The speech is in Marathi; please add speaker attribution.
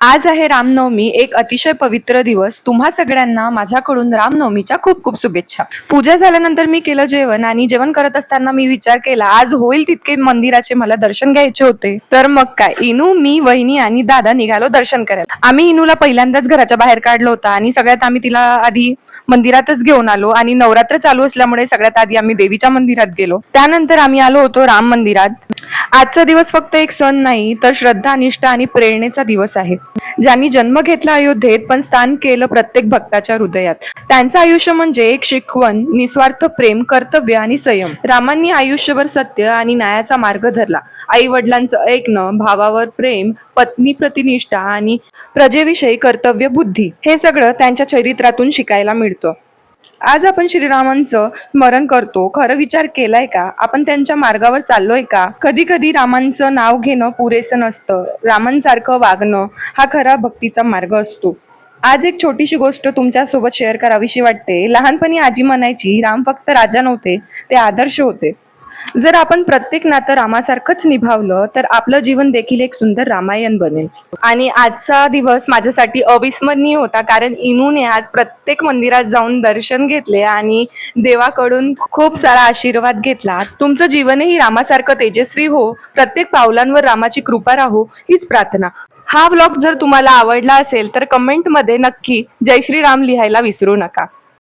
Speaker 1: आज आहे रामनवमी, एक अतिशय पवित्र दिवस. तुम्हा सगळ्यांना माझ्याकडून रामनवमीच्या खूप खूप शुभेच्छा. पूजा झाल्यानंतर मी केलं जेवण आणि जेवण करत असताना मी विचार केला आज होईल तितके मंदिराचे मला दर्शन घ्यायचे होते. तर मग काय, इनू, मी, वहिनी आणि दादा निघालो दर्शन करायला. आम्ही इनूला पहिल्यांदाच घराच्या बाहेर काढलं होतं आणि सगळ्यात आम्ही तिला आधी मंदिरातच घेऊन आलो आणि नवरात्र चालू असल्यामुळे सगळ्यात आधी आम्ही देवीच्या मंदिरात गेलो. त्यानंतर आम्ही आलो होतो राम मंदिरात. आजचा दिवस फक्त एक सण नाही तर श्रद्धा, निष्ठा आणि प्रेरणेचा दिवस आहे. ज्यांनी जन्म घेतला अयोध्येत पण स्थान केलं प्रत्येक भक्ताच्या हृदयात. त्यांचं आयुष्य म्हणजे एक शिकवण, निस्वार्थ प्रेम, कर्तव्य आणि संयम. रामांनी आयुष्यभर सत्य आणि न्यायाचा मार्ग धरला. आई वडिलांचं ऐकणं, भावावर प्रेम, पत्नी प्रतिनिष्ठा आणि प्रजेविषयी कर्तव्य बुद्धी, हे सगळं त्यांच्या चरित्रातून शिकायला मिळतं. आज आपण श्रीरामांचं स्मरण करतो. खरं विचार केलाय का? आपण त्यांच्या मार्गावर चाललोय का? कधी कधी रामांचं नाव घेणं पुरेसं नसतं. रामांसारखं वागणं हा खरा भक्तीचा मार्ग असतो. आज एक छोटीशी गोष्ट तुमच्या सोबत शेअर करावीशी वाटते. लहानपणी आजी म्हणायची, राम फक्त राजा नव्हते, ते आदर्श होते. जर आपण प्रत्येक नातं रामासारखंच निभावलं तर आपलं जीवन देखील एक सुंदर रामायण बनेल. आणि आजचा दिवस माझ्यासाठी अविस्मरणीय होता, कारण इनूने आज प्रत्येक मंदिरात जाऊन दर्शन घेतले आणि देवाकडून खूप सारा आशीर्वाद घेतला. तुमचं जीवनही रामासारखं तेजस्वी हो, प्रत्येक पावलांवर रामाची कृपा राहो, हीच प्रार्थना. हा व्लॉग जर तुम्हाला आवडला असेल तर कमेंटमध्ये नक्की जय श्रीराम लिहायला विसरू नका.